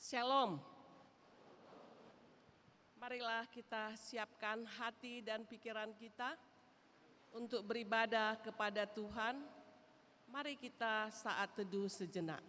Shalom. Marilah kita siapkan hati dan pikiran kita untuk beribadah kepada Tuhan. Mari kita saat teduh sejenak.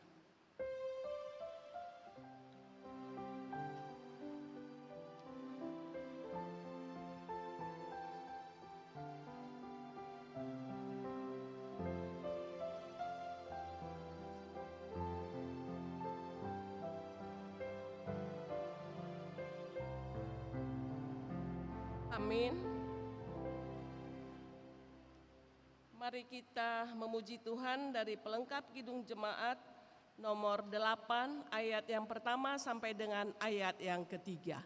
Amin. Mari kita memuji Tuhan dari pelengkap Kidung Jemaat nomor 8 ayat yang pertama sampai dengan ayat yang ketiga.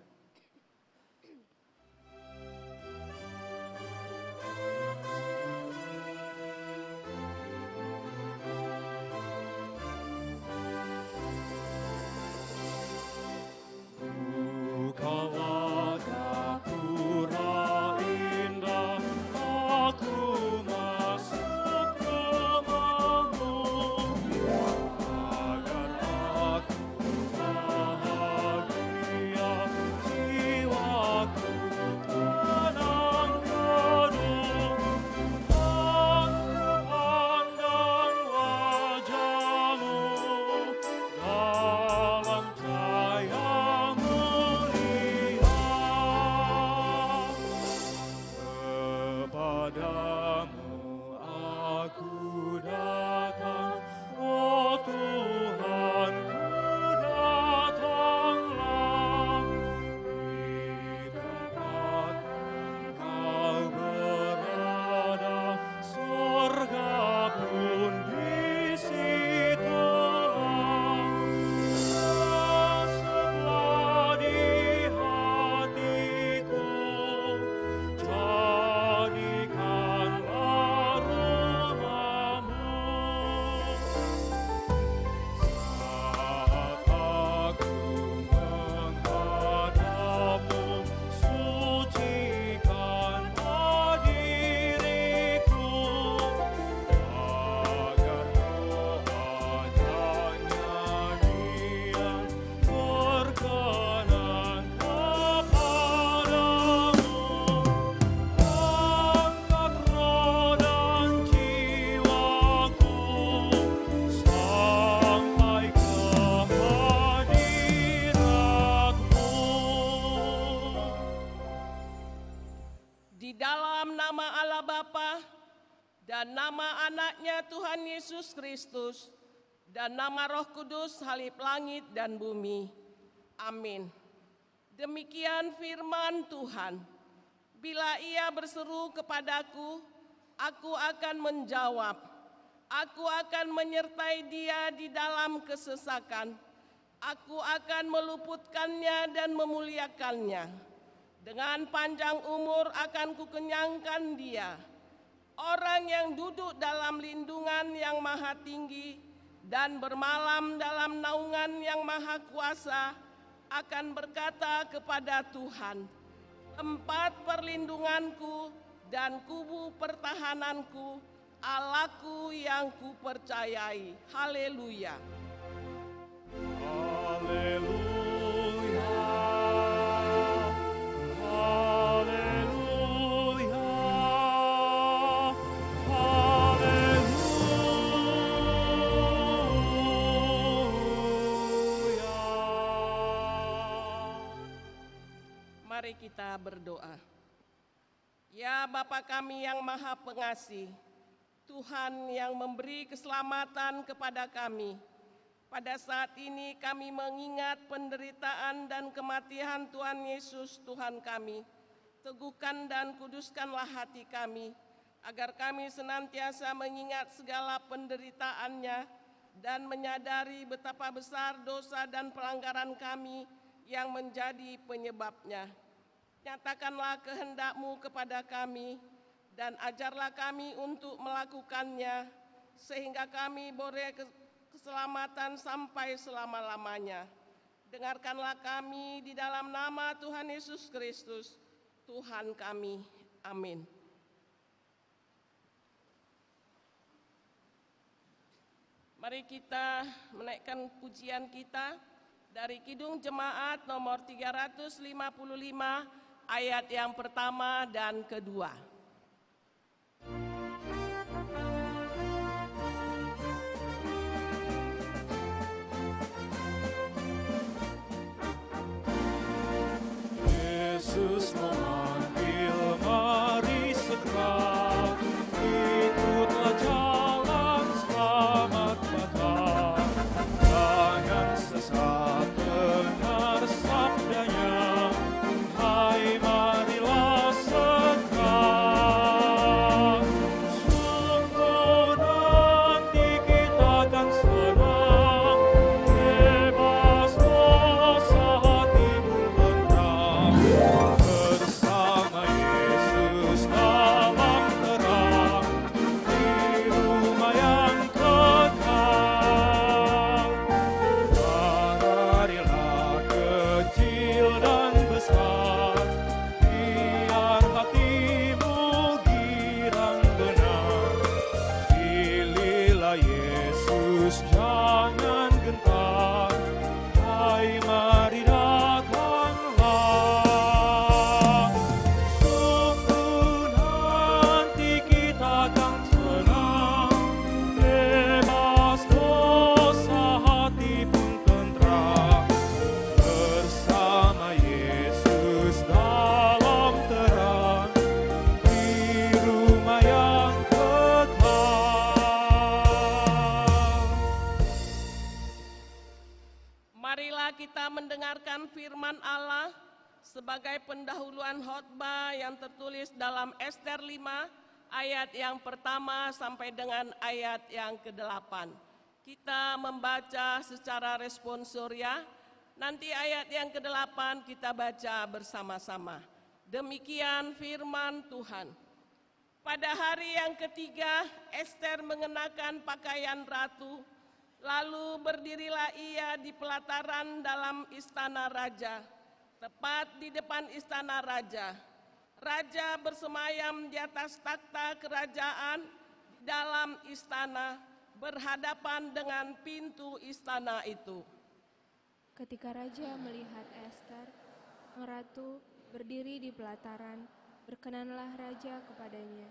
Dan nama anaknya Tuhan Yesus Kristus, dan nama Roh Kudus halip langit dan bumi. Amin. Demikian firman Tuhan. Bila ia berseru kepadaku, aku akan menjawab. Aku akan menyertai dia di dalam kesesakan. Aku akan meluputkannya dan memuliakannya. Dengan panjang umur akan kukenyangkan dia. Orang yang duduk dalam lindungan yang maha tinggi dan bermalam dalam naungan yang maha kuasa akan berkata kepada Tuhan, tempat perlindunganku dan kubu pertahananku, Allahku yang kupercayai. Haleluya. Haleluya. Mari kita berdoa. Ya Bapa kami yang Maha Pengasih, Tuhan yang memberi keselamatan kepada kami. Pada saat ini kami mengingat penderitaan dan kematian Tuhan Yesus Tuhan kami. Teguhkan dan kuduskanlah hati kami, agar kami senantiasa mengingat segala penderitaannya dan menyadari betapa besar dosa dan pelanggaran kami yang menjadi penyebabnya. Nyatakanlah kehendak-Mu kepada kami, dan ajarlah kami untuk melakukannya, sehingga kami boleh keselamatan sampai selama-lamanya. Dengarkanlah kami di dalam nama Tuhan Yesus Kristus, Tuhan kami. Amin. Mari kita menaikkan pujian kita Dari Kidung Jemaat nomor 355 ayat yang pertama dan kedua. Yesus memanggil, mari segera, ikutlah jalan selamat datang. Jangan sesat dengar sabdanya, hai marilah segera. Sungguh nanti kita akan senang, bebas dosa hatimu tenang. Bersama Yesus dalam terang, di rumah yang kekal. Marilah kecil dan besar, biar hatimu girang benar. Pilihlah Yesus, jangan gentar, hai mari datanglah. Sungguh nanti kita akan senang, bebas dosa hati pun tentram. Bersama Yesus dalam terang, di rumah yang kekal. Marilah kita mendengarkan firman Allah sebagai pendahuluan khotbah yang tertulis dalam Ester 5 ayat yang pertama sampai dengan ayat yang ke-8. Kita membaca secara responsor ya. Nanti ayat yang ke-8 kita baca bersama-sama. Demikian firman Tuhan. Pada hari yang ketiga, Ester mengenakan pakaian ratu. Lalu berdirilah ia di pelataran dalam istana raja, tepat di depan istana raja. Raja bersemayam di atas takhta kerajaan di dalam istana, berhadapan dengan pintu istana itu. Ketika raja melihat Ester, sang ratu, berdiri di pelataran, berkenanlah raja kepadanya,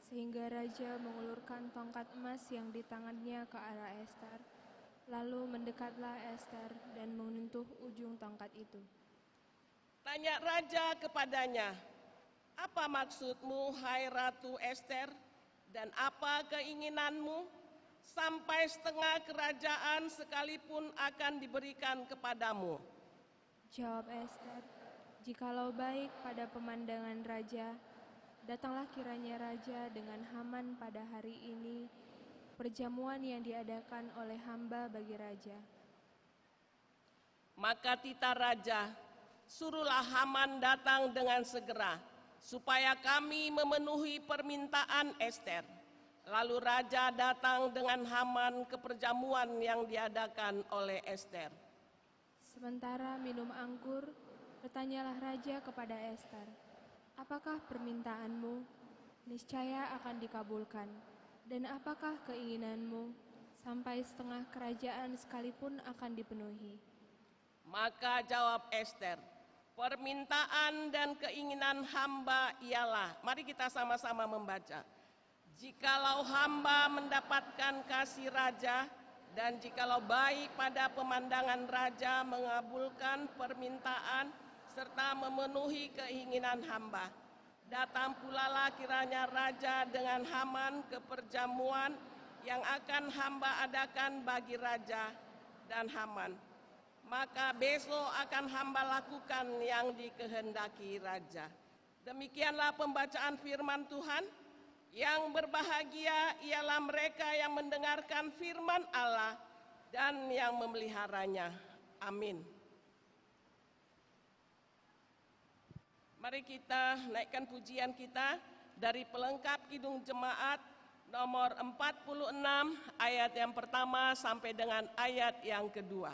sehingga raja mengulurkan tongkat emas yang di tangannya ke arah Ester. Lalu mendekatlah Ester dan menyentuh ujung tongkat itu. Tanya raja kepadanya, "Apa maksudmu, hai Ratu Ester, dan apa keinginanmu? Sampai setengah kerajaan sekalipun akan diberikan kepadamu." Jawab Ester, "Jikalau baik pada pemandangan raja, datanglah kiranya raja dengan Haman pada hari ini, perjamuan yang diadakan oleh hamba bagi raja." Maka titah raja, "Suruhlah Haman datang dengan segera, supaya kami memenuhi permintaan Ester." Lalu raja datang dengan Haman ke perjamuan yang diadakan oleh Ester. Sementara minum anggur, bertanyalah raja kepada Ester, "Apakah permintaanmu? Niscaya akan dikabulkan. Dan apakah keinginanmu? Sampai setengah kerajaan sekalipun akan dipenuhi." Maka jawab Ester, "Permintaan dan keinginan hamba ialah," mari kita sama-sama membaca. "Jikalau hamba mendapatkan kasih raja, dan jikalau baik pada pemandangan raja mengabulkan permintaan serta memenuhi keinginan hamba, datang pulalah kiranya raja dengan Haman ke perjamuan yang akan hamba adakan bagi raja dan Haman. Maka besok akan hamba lakukan yang dikehendaki raja." Demikianlah pembacaan firman Tuhan. Yang berbahagia ialah mereka yang mendengarkan firman Allah dan yang memeliharanya. Amin. Mari kita naikkan pujian kita dari pelengkap Kidung Jemaat nomor 46 ayat yang pertama sampai dengan ayat yang kedua.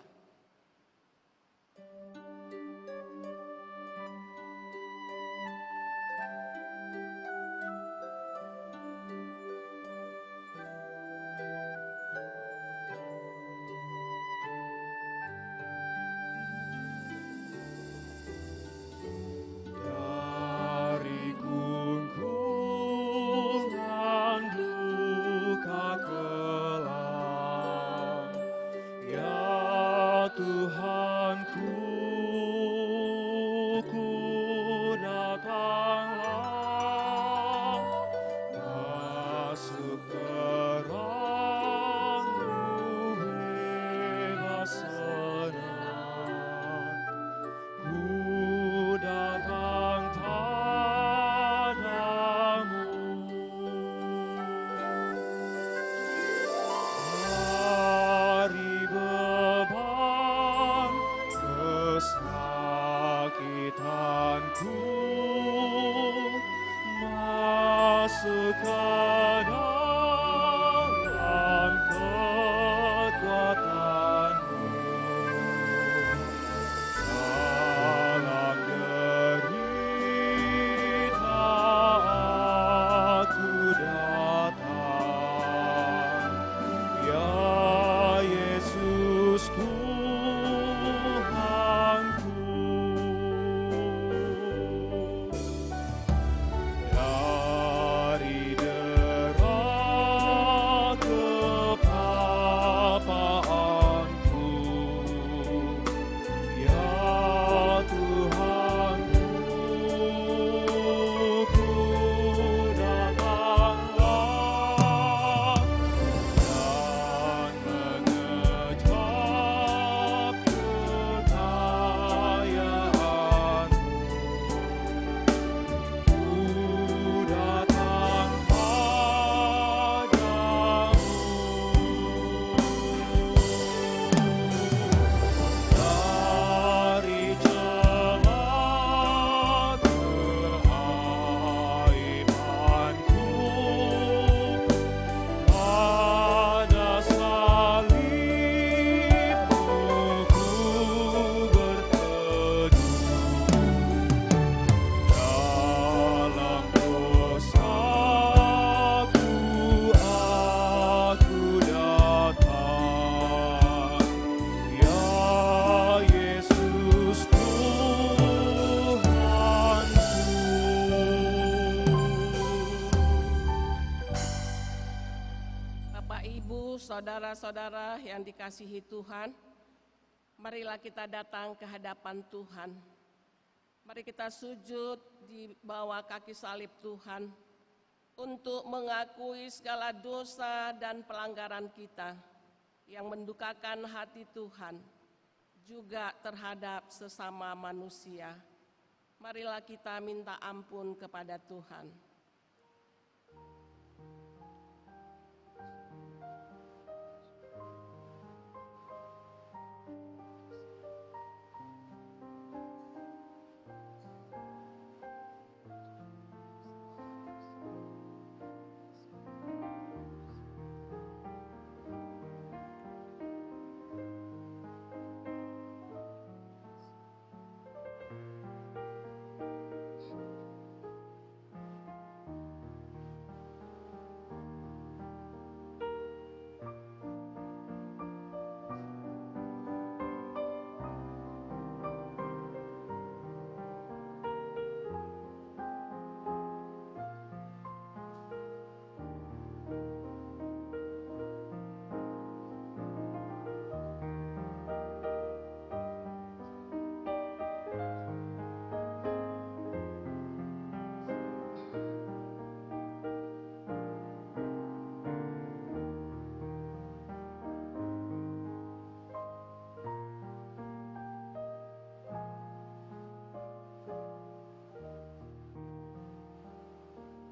Saudara-saudara yang dikasihi Tuhan, marilah kita datang ke hadapan Tuhan. Mari kita sujud di bawah kaki salib Tuhan untuk mengakui segala dosa dan pelanggaran kita yang mendukakan hati Tuhan, juga terhadap sesama manusia. Marilah kita minta ampun kepada Tuhan.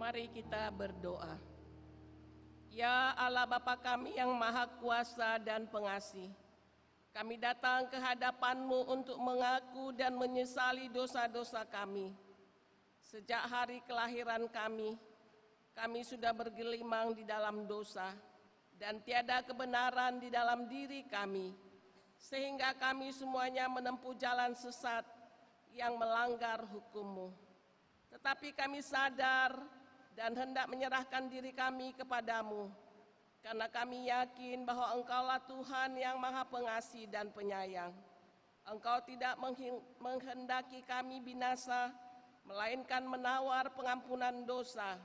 Mari kita berdoa. Ya Allah Bapa kami yang Maha Kuasa dan Pengasih, kami datang ke hadapan-Mu untuk mengaku dan menyesali dosa-dosa kami. Sejak hari kelahiran kami sudah bergelimang di dalam dosa dan tiada kebenaran di dalam diri kami, sehingga kami semuanya menempuh jalan sesat yang melanggar hukum-Mu. Tetapi kami sadar dan hendak menyerahkan diri kami kepadamu, karena kami yakin bahwa Engkaulah Tuhan yang Maha Pengasih dan Penyayang. Engkau tidak menghendaki kami binasa, melainkan menawar pengampunan dosa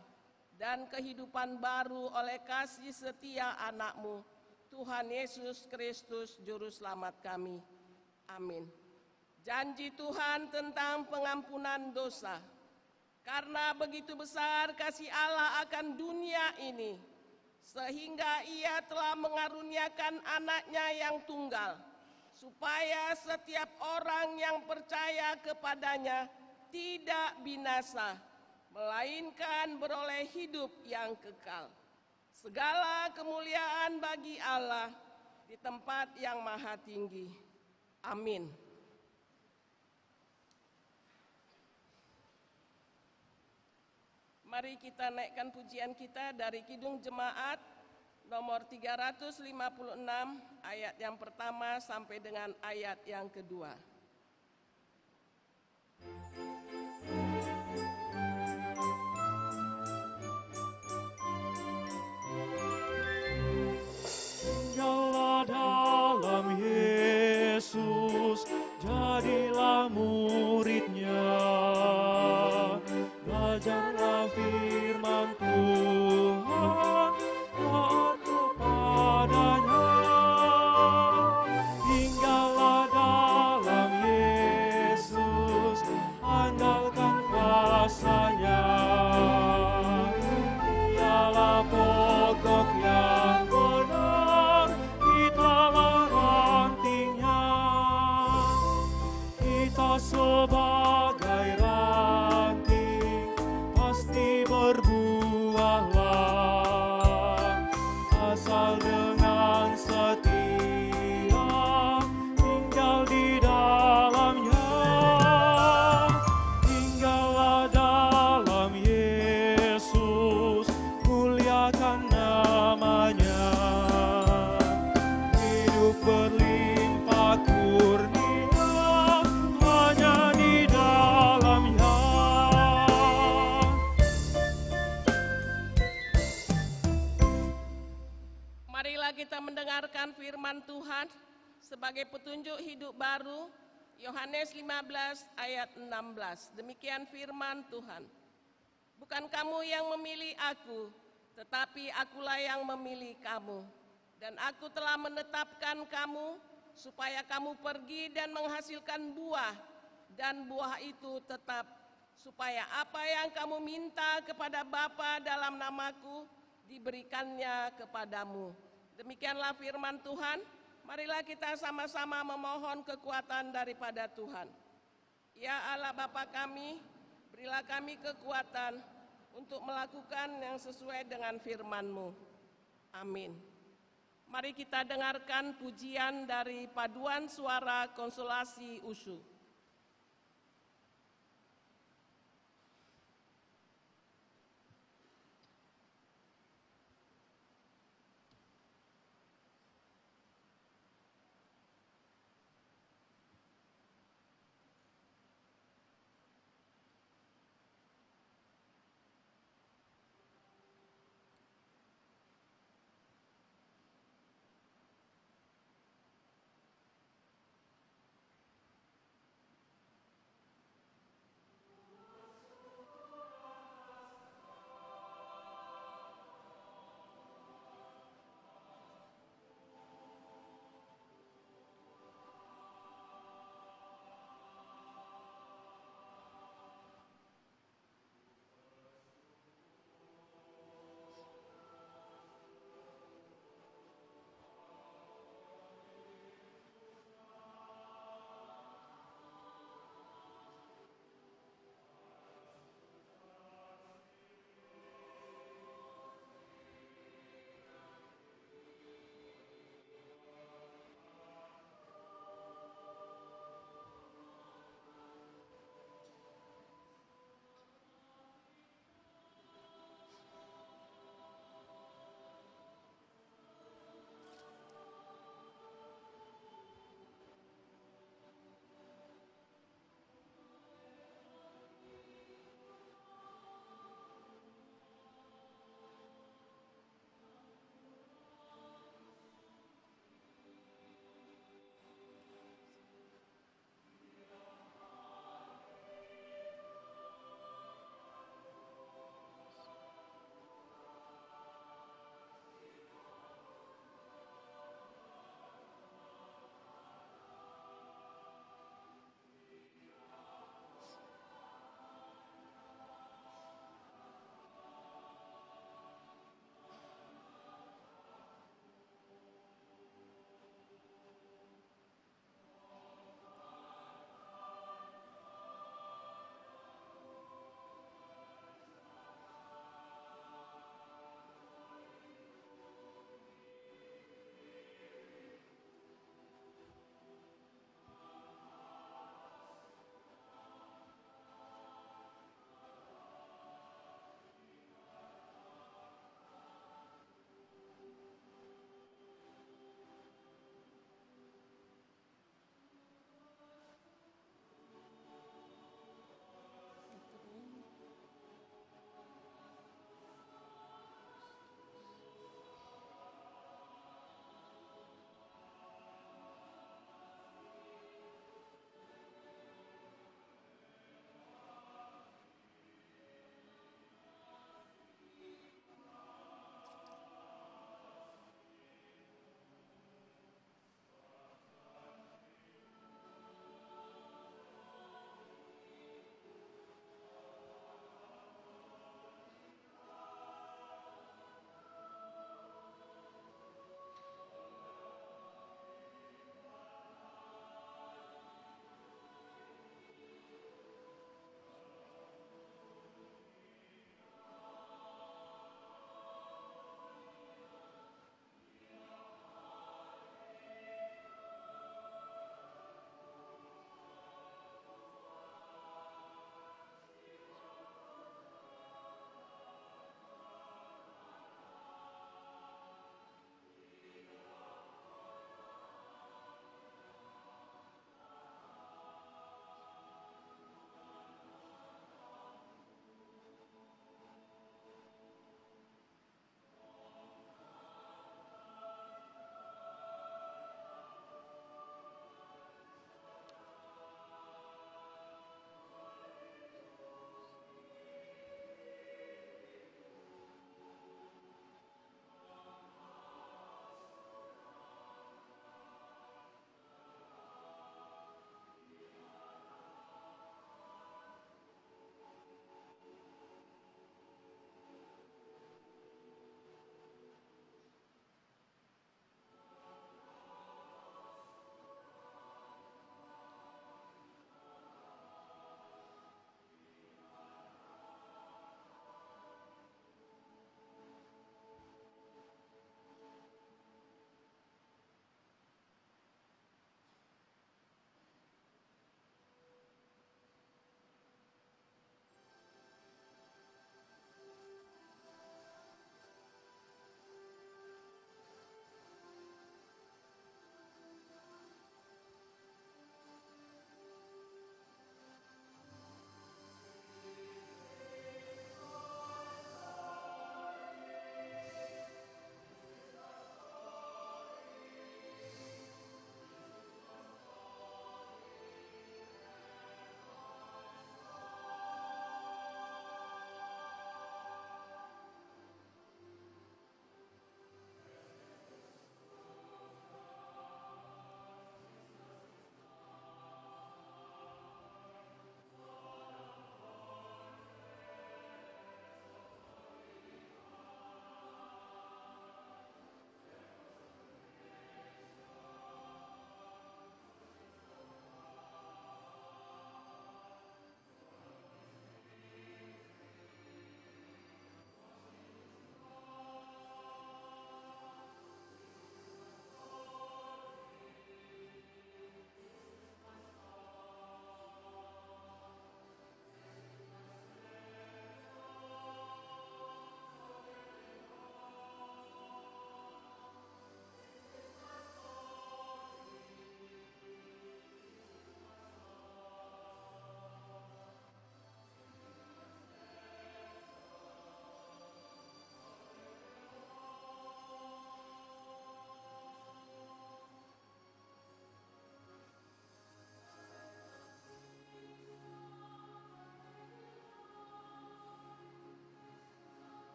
dan kehidupan baru oleh kasih setia anak-Mu, Tuhan Yesus Kristus, Juru Selamat kami. Amin. Janji Tuhan tentang pengampunan dosa. Karena begitu besar kasih Allah akan dunia ini, sehingga ia telah mengaruniakan anaknya yang tunggal, supaya setiap orang yang percaya kepadanya tidak binasa, melainkan beroleh hidup yang kekal. Segala kemuliaan bagi Allah di tempat yang maha tinggi. Amin. Mari kita naikkan pujian kita dari Kidung Jemaat nomor 356 ayat yang pertama sampai dengan ayat yang kedua. Tinggallah dalam Yesus, jadilah murid-Nya. Belajarlah firman Tuhan, taat kepadanya. Tinggallah dalam Yesus, andalkan kuasa-Nya. Dialah pokok yang benar, kitalah rantingnya. Kita sebagai ranting pasti berbuahlah, asal dengan setia tinggal di dalamnya. Tinggallah dalam Yesus, muliakan namanya. Hidup berlimpah kurnia hanya di dalamnya. Marilah kita mendengarkan firman Tuhan sebagai petunjuk hidup baru, Yohanes 15 ayat 16. Demikian firman Tuhan. Bukan kamu yang memilih aku, tetapi akulah yang memilih kamu. Dan aku telah menetapkan kamu supaya kamu pergi dan menghasilkan buah, dan buah itu tetap, supaya apa yang kamu minta kepada Bapa dalam namaku diberikannya kepadamu. Demikianlah firman Tuhan. Marilah kita sama-sama memohon kekuatan daripada Tuhan. Ya Allah Bapa kami, berilah kami kekuatan untuk melakukan yang sesuai dengan firman-Mu. Amin. Mari kita dengarkan pujian dari Paduan Suara Konsolasi USU.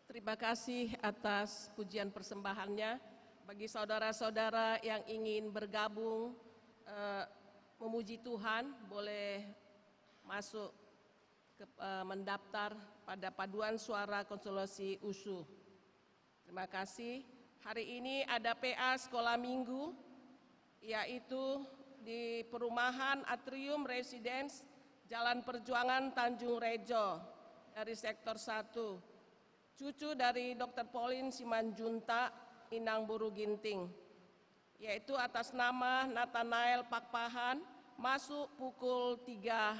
Terima kasih atas pujian persembahannya. Bagi saudara-saudara yang ingin bergabung memuji Tuhan, boleh masuk mendaftar pada paduan suara konsolasi USU. Terima kasih. Hari ini ada PA Sekolah Minggu, yaitu di perumahan Atrium Residence, Jalan Perjuangan Tanjung Rejo, dari sektor 1. Cucu dari Dr. Pauline Simanjuntak, Inang Buru Ginting, yaitu atas nama Nathanael Pakpahan, masuk pukul 3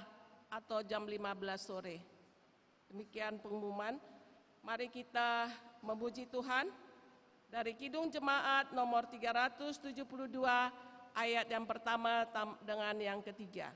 atau jam 15 sore. Demikian pengumuman. Mari kita memuji Tuhan dari Kidung Jemaat nomor 372 ayat yang pertama dengan yang ketiga.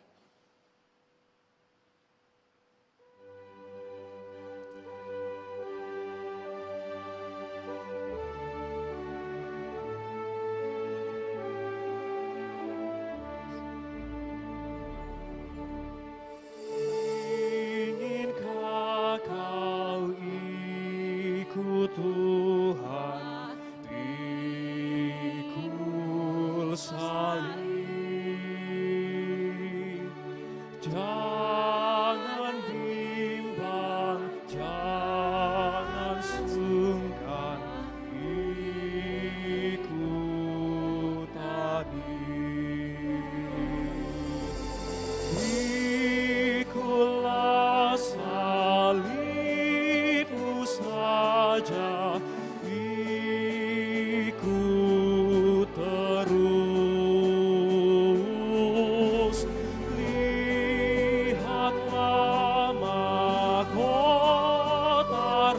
Tuhan pikul salib, jangan bimbang, jangan sungkan, ikuti. Pikulah salibmu saja, ikut terus. Lihatlah mahkota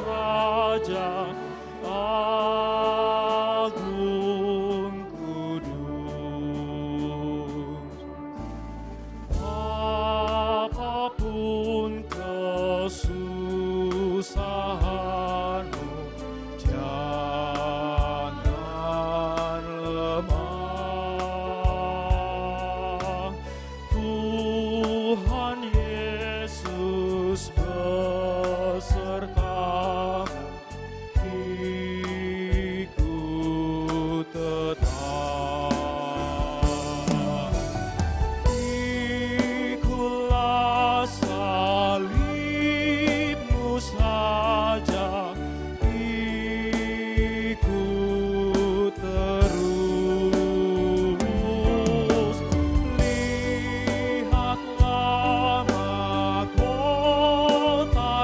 Raja Agung Kudus. Apapun kesusahanmu, jangan lemah. Tuhan Yesus besertamu, ikut tetap. Pikulah salibmu saja, ikut terus. Lihatlah mahkota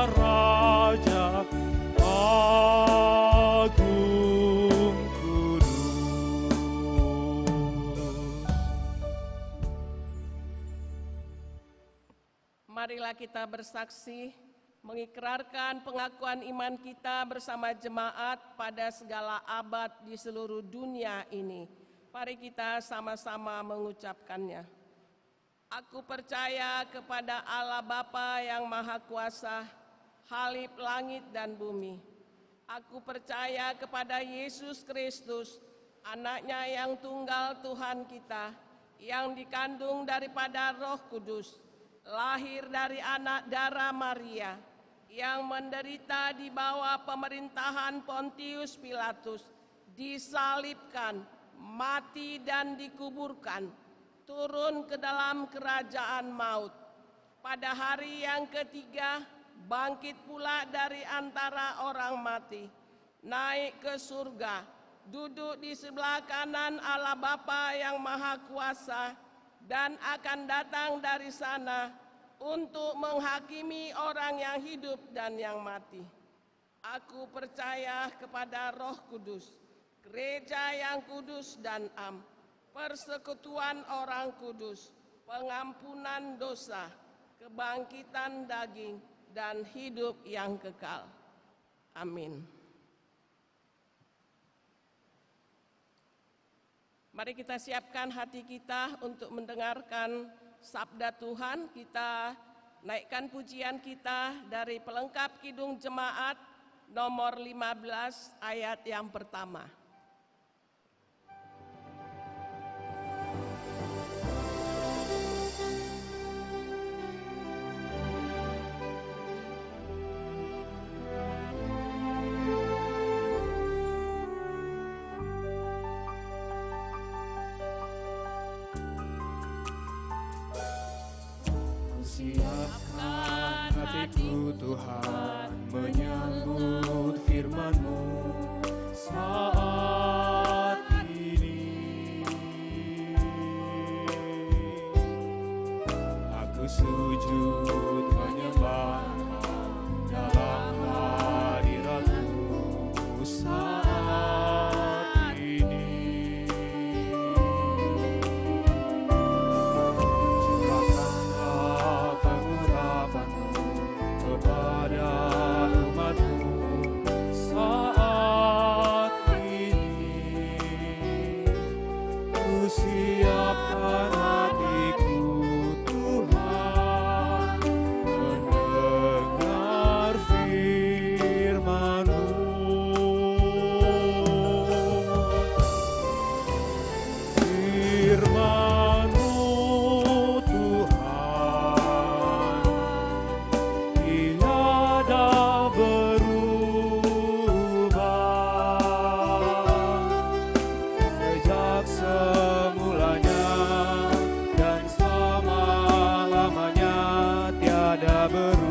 Raja Agung Kudus. Marilah kita bersaksi, mengikrarkan pengakuan iman kita bersama jemaat pada segala abad di seluruh dunia ini. Mari kita sama-sama mengucapkannya. Aku percaya kepada Allah Bapa yang Maha Kuasa, Khalif langit dan bumi. Aku percaya kepada Yesus Kristus, anaknya yang tunggal Tuhan kita, yang dikandung daripada Roh Kudus, lahir dari anak darah Maria, yang menderita di bawah pemerintahan Pontius Pilatus, disalibkan, mati dan dikuburkan, turun ke dalam kerajaan maut. Pada hari yang ketiga, bangkit pula dari antara orang mati, naik ke surga, duduk di sebelah kanan Allah Bapa yang Maha Kuasa, dan akan datang dari sana untuk menghakimi orang yang hidup dan yang mati. Aku percaya kepada Roh Kudus, gereja yang kudus dan am, persekutuan orang kudus, pengampunan dosa, kebangkitan daging, dan hidup yang kekal. Amin. Mari kita siapkan hati kita untuk mendengarkan sabda Tuhan. Kita naikkan pujian kita dari pelengkap Kidung Jemaat nomor 15 ayat yang pertama. Siapkan hatiku Tuhan menyambut firman-Mu saat ini. Aku sujud menyembah dalam hadirat-Mu saat ini. Curahkanlah pengurapan-Mu kepada umat-Mu saat ini. Ku siapkan hatiku Tuhan mendengar firman-Mu. Firman-Mu Tuhan tiada berubah sejak semulanya dan selama-lamanya tiada berubah.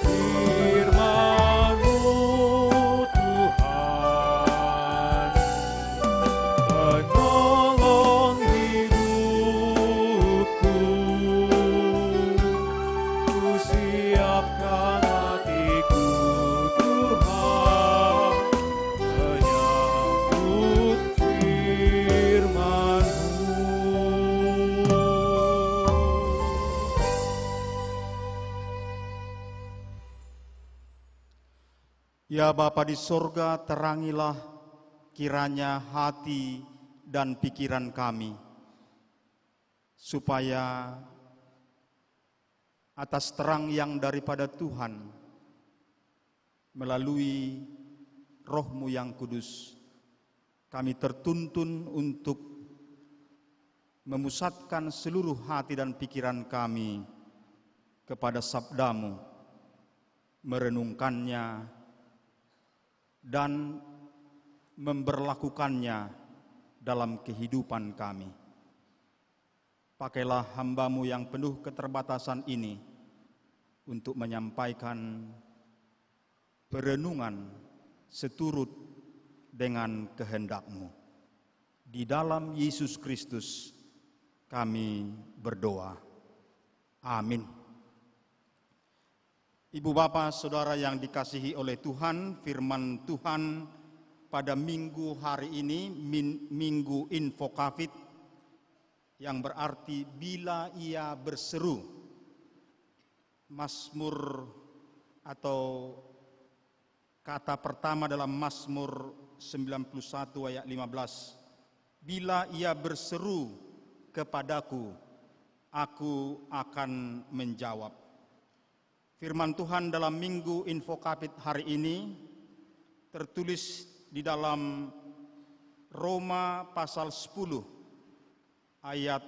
Firman-Mu Tuhan penolong hidupku. Ku siapkan hatiku Tuhan menyambut firman-Mu. Ya Bapa di sorga, terangilah kiranya hati dan pikiran kami, supaya atas terang yang daripada Tuhan, melalui Roh-Mu yang kudus, kami tertuntun untuk memusatkan seluruh hati dan pikiran kami kepada sabda-Mu, merenungkannya dan memberlakukannya dalam kehidupan kami. Pakailah hamba-Mu yang penuh keterbatasan ini untuk menyampaikan perenungan seturut dengan kehendak-Mu. Di dalam Yesus Kristus kami berdoa. Amin. Ibu Bapa, Saudara yang dikasihi oleh Tuhan, firman Tuhan pada minggu hari ini, Minggu Info Covid, yang berarti bila ia berseru. Mazmur atau kata pertama dalam Mazmur 91 ayat 15. Bila ia berseru kepadaku, aku akan menjawab. Firman Tuhan dalam Minggu Info Covid hari ini tertulis di dalam Roma pasal 10 ayat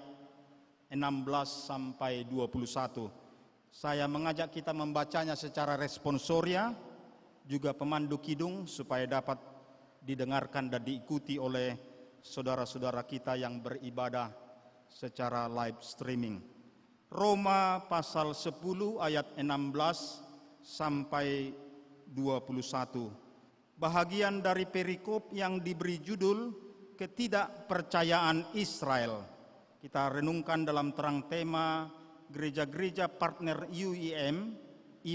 16 sampai 21. Saya mengajak kita membacanya secara responsoria, juga pemandu kidung supaya dapat didengarkan dan diikuti oleh saudara-saudara kita yang beribadah secara live streaming. Roma pasal 10 ayat 16 sampai 21. Bahagian dari perikop yang diberi judul Ketidakpercayaan Israel. Kita renungkan dalam terang tema gereja-gereja partner UIM,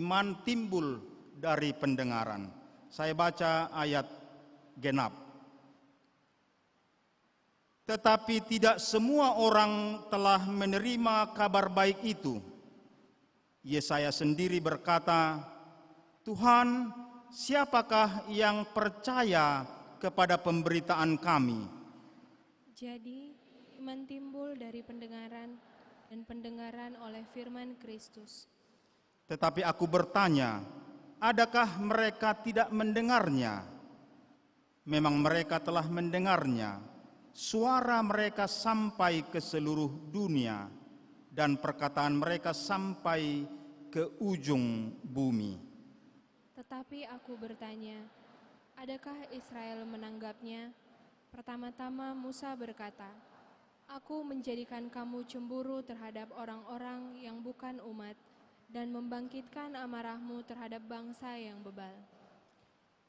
iman timbul dari pendengaran. Saya baca ayat genap. Tetapi tidak semua orang telah menerima kabar baik itu. Yesaya sendiri berkata, Tuhan, siapakah yang percaya kepada pemberitaan kami? Jadi, iman timbul dari pendengaran dan pendengaran oleh firman Kristus. Tetapi aku bertanya, adakah mereka tidak mendengarnya? Memang mereka telah mendengarnya. Suara mereka sampai ke seluruh dunia dan perkataan mereka sampai ke ujung bumi. Tetapi aku bertanya, adakah Israel menanggapnya? Pertama-tama Musa berkata, Aku menjadikan kamu cemburu terhadap orang-orang yang bukan umat dan membangkitkan amarahmu terhadap bangsa yang bebal.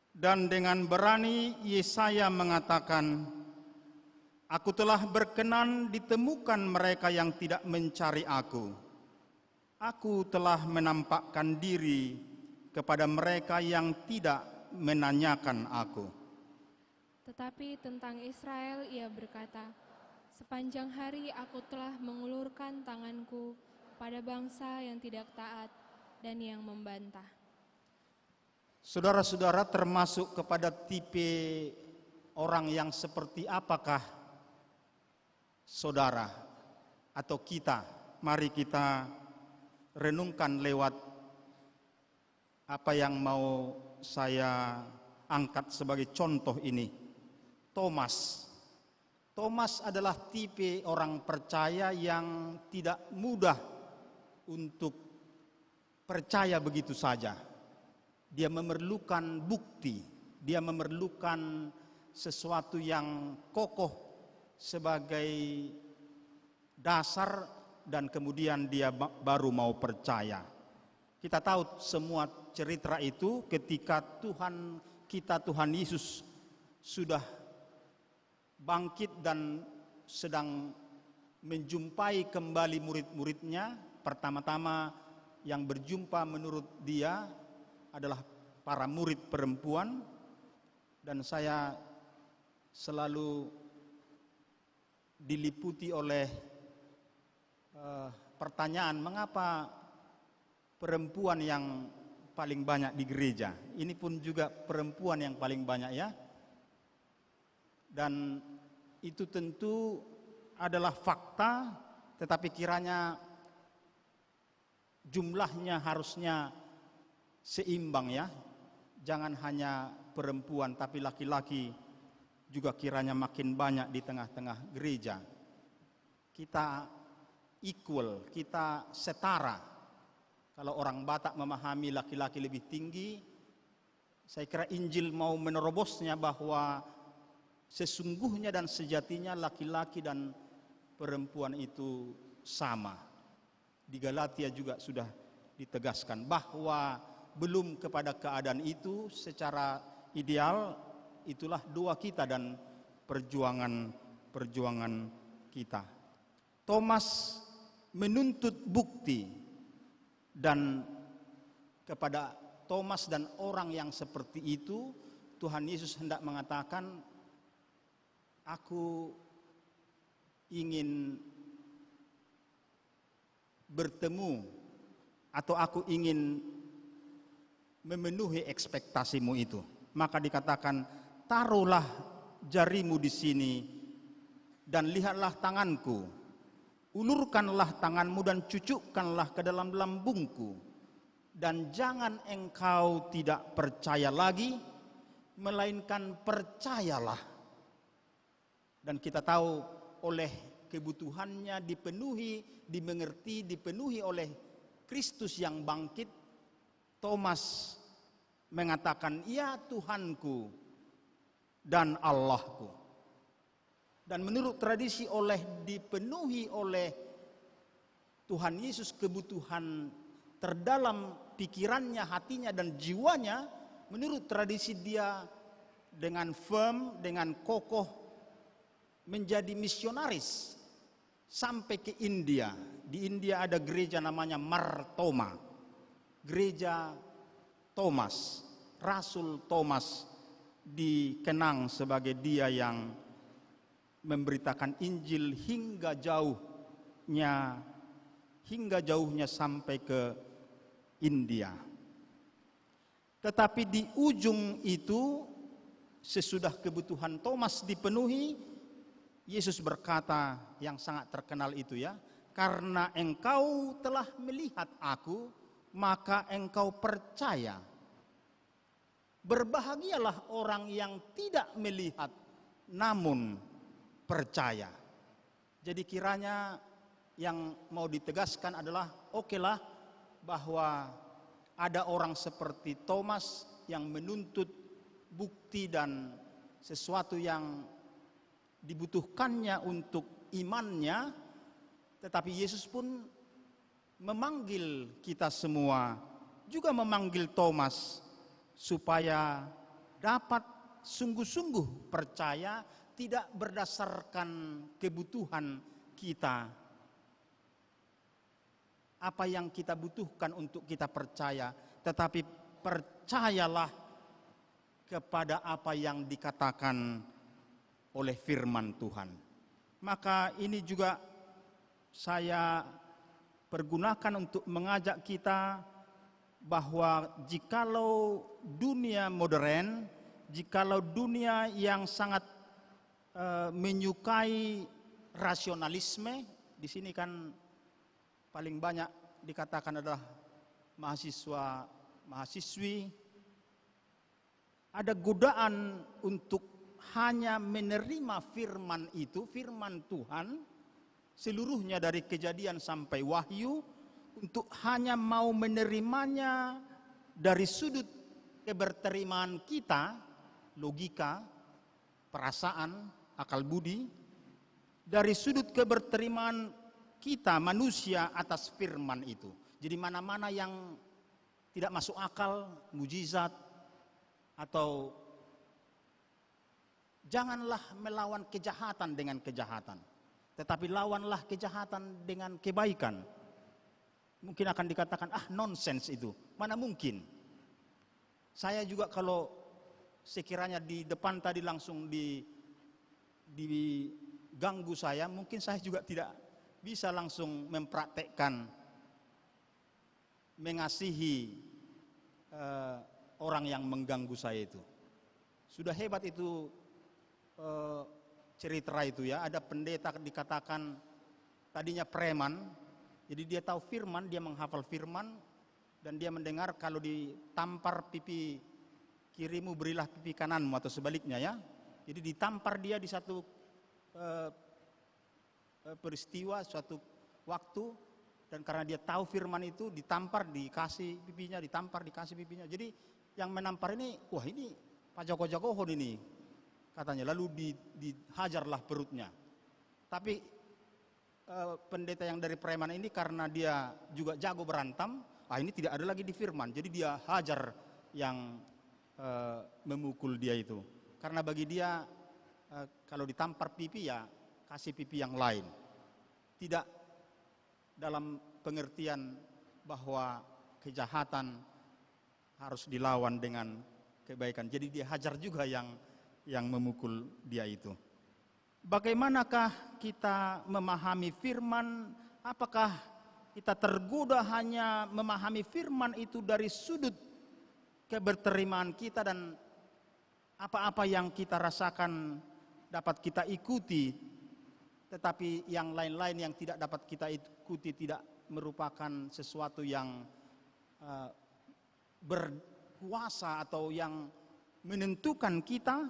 Dan dengan berani Yesaya mengatakan, aku telah berkenan ditemukan mereka yang tidak mencari aku. Aku telah menampakkan diri kepada mereka yang tidak menanyakan aku. Tetapi tentang Israel ia berkata, sepanjang hari aku telah mengulurkan tanganku pada bangsa yang tidak taat dan yang membantah. Saudara-saudara, termasuk kepada tipe orang yang seperti apakah saudara atau kita? Mari kita renungkan lewat apa yang mau saya angkat sebagai contoh ini. Thomas adalah tipe orang percaya yang tidak mudah untuk percaya begitu saja. Dia memerlukan bukti, dia memerlukan sesuatu yang kokoh sebagai dasar dan kemudian dia baru mau percaya. Kita tahu semua cerita itu ketika Tuhan Yesus sudah bangkit dan sedang menjumpai kembali murid-muridnya. Pertama-tama yang berjumpa menurut dia adalah para murid perempuan, dan saya selalu diliputi oleh pertanyaan, mengapa perempuan yang paling banyak di gereja? Ini pun juga perempuan yang paling banyak ya. Dan itu tentu adalah fakta, tetapi kiranya jumlahnya harusnya seimbang ya. Jangan hanya perempuan tapi laki-laki juga kiranya makin banyak di tengah-tengah gereja. Kita equal, kita setara. Kalau orang Batak memahami laki-laki lebih tinggi, saya kira Injil mau menerobosnya bahwa sesungguhnya dan sejatinya laki-laki dan perempuan itu sama. Di Galatia juga sudah ditegaskan bahwa belum kepada keadaan itu secara ideal, itulah doa kita dan perjuangan kita. Thomas menuntut bukti, dan kepada Thomas dan orang yang seperti itu Tuhan Yesus hendak mengatakan, aku ingin bertemu atau aku ingin memenuhi ekspektasimu itu. Maka dikatakan, taruhlah jarimu di sini dan lihatlah tanganku. Ulurkanlah tanganmu dan cucukkanlah ke dalam lambungku. Dan jangan engkau tidak percaya lagi, melainkan percayalah. Dan kita tahu oleh kebutuhannya dipenuhi oleh Kristus yang bangkit, Thomas mengatakan, ya Tuhanku dan Allahku. Dan menurut tradisi dipenuhi oleh Tuhan Yesus kebutuhan terdalam pikirannya, hatinya dan jiwanya, menurut tradisi dia dengan firm, dengan kokoh menjadi misionaris sampai ke India. Di India ada gereja namanya Mar Thoma. Gereja Thomas, Rasul Thomas dikenang sebagai dia yang memberitakan Injil hingga jauhnya sampai ke India. Tetapi di ujung itu, sesudah kebutuhan Thomas dipenuhi, Yesus berkata yang sangat terkenal itu ya, karena engkau telah melihat aku, maka engkau percaya. Berbahagialah orang yang tidak melihat namun percaya. Jadi kiranya yang mau ditegaskan adalah, okelah bahwa ada orang seperti Thomas yang menuntut bukti dan sesuatu yang dibutuhkannya untuk imannya, tetapi Yesus pun memanggil kita semua, juga memanggil Thomas supaya dapat sungguh-sungguh percaya, tidak berdasarkan kebutuhan kita. Apa yang kita butuhkan untuk kita percaya, tetapi percayalah kepada apa yang dikatakan oleh firman Tuhan. Maka ini juga saya pergunakan untuk mengajak kita bahwa jikalau dunia modern, jikalau dunia yang sangat menyukai rasionalisme, di sini kan paling banyak dikatakan adalah mahasiswa-mahasiswi, ada godaan untuk hanya menerima firman itu, firman Tuhan, seluruhnya dari Kejadian sampai Wahyu, untuk hanya mau menerimanya dari sudut keberterimaan kita, logika, perasaan, akal budi, dari sudut keberterimaan kita manusia atas firman itu. Jadi mana-mana yang tidak masuk akal, mujizat, atau janganlah melawan kejahatan dengan kejahatan, tetapi lawanlah kejahatan dengan kebaikan. Mungkin akan dikatakan, nonsens itu, mana mungkin. Saya juga kalau sekiranya di depan tadi langsung diganggu saya, mungkin saya juga tidak bisa langsung mempraktekkan mengasihi orang yang mengganggu saya itu. Sudah hebat itu cerita itu ya. Ada pendeta dikatakan tadinya preman, jadi dia tahu firman, dia menghafal firman, dan dia mendengar kalau ditampar pipi kirimu berilah pipi kananmu, atau sebaliknya ya. Jadi ditampar dia di satu peristiwa, suatu waktu, dan karena dia tahu firman itu, ditampar dikasih pipinya, ditampar dikasih pipinya. Jadi yang menampar ini, wah ini pajago-jagohon ini katanya, lalu dihajarlah perutnya. Tapi pendeta yang dari preman ini karena dia juga jago berantem, ini tidak ada lagi di firman, jadi dia hajar yang memukul dia itu. Karena bagi dia kalau ditampar pipi ya kasih pipi yang lain. Tidak dalam pengertian bahwa kejahatan harus dilawan dengan kebaikan. Jadi dia hajar juga yang memukul dia itu. Bagaimanakah kita memahami firman? Apakah kita tergoda hanya memahami firman itu dari sudut keberterimaan kita, dan apa-apa yang kita rasakan dapat kita ikuti, tetapi yang lain-lain yang tidak dapat kita ikuti tidak merupakan sesuatu yang berkuasa atau yang menentukan kita?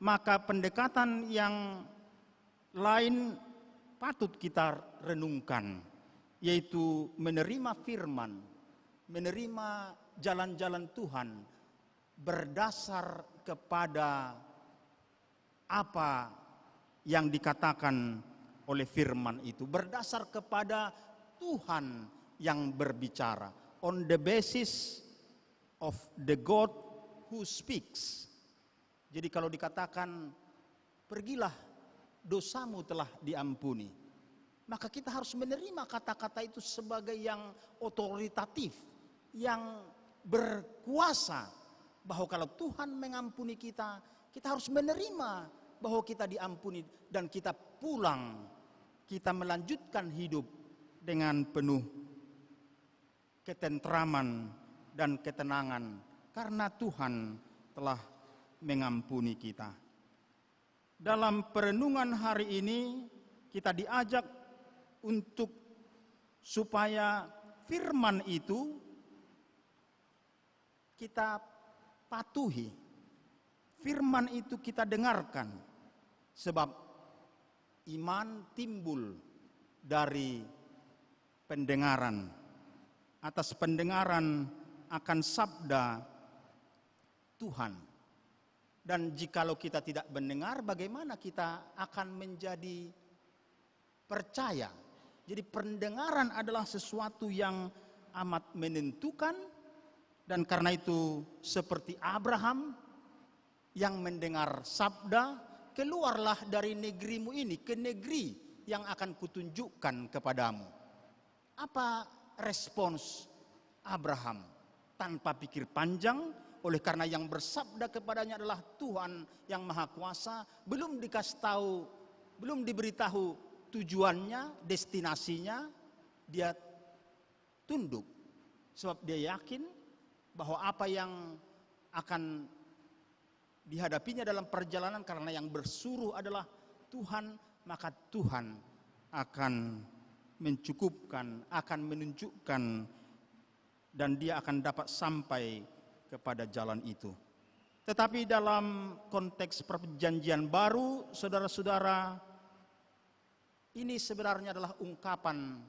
Maka pendekatan yang lain patut kita renungkan, yaitu menerima firman, menerima jalan-jalan Tuhan berdasar kepada apa yang dikatakan oleh firman itu, berdasar kepada Tuhan yang berbicara, on the basis of the God who speaks. Jadi kalau dikatakan pergilah dosamu telah diampuni, maka kita harus menerima kata-kata itu sebagai yang otoritatif, yang berkuasa, bahwa kalau Tuhan mengampuni kita, kita harus menerima bahwa kita diampuni dan kita pulang, kita melanjutkan hidup dengan penuh ketentraman dan ketenangan karena Tuhan telah mengampuni kita. Dalam perenungan hari ini kita diajak untuk supaya firman itu kita patuhi, firman itu kita dengarkan, sebab iman timbul dari pendengaran. Atas pendengaran akan sabda Tuhan. Dan jikalau kita tidak mendengar, bagaimana kita akan menjadi percaya? Jadi pendengaran adalah sesuatu yang amat menentukan, dan karena itu seperti Abraham yang mendengar sabda, keluarlah dari negerimu ini ke negeri yang akan kutunjukkan kepadamu. Apa respons Abraham? Tanpa pikir panjang, oleh karena yang bersabda kepadanya adalah Tuhan yang Maha Kuasa, belum dikasih tahu, belum diberitahu tujuannya, destinasinya, dia tunduk. Sebab dia yakin bahwa apa yang akan dihadapinya dalam perjalanan, karena yang bersuruh adalah Tuhan, maka Tuhan akan mencukupkan, akan menunjukkan, dan dia akan dapat sampai kepada jalan itu. Tetapi dalam konteks perjanjian baru, saudara-saudara, ini sebenarnya adalah ungkapan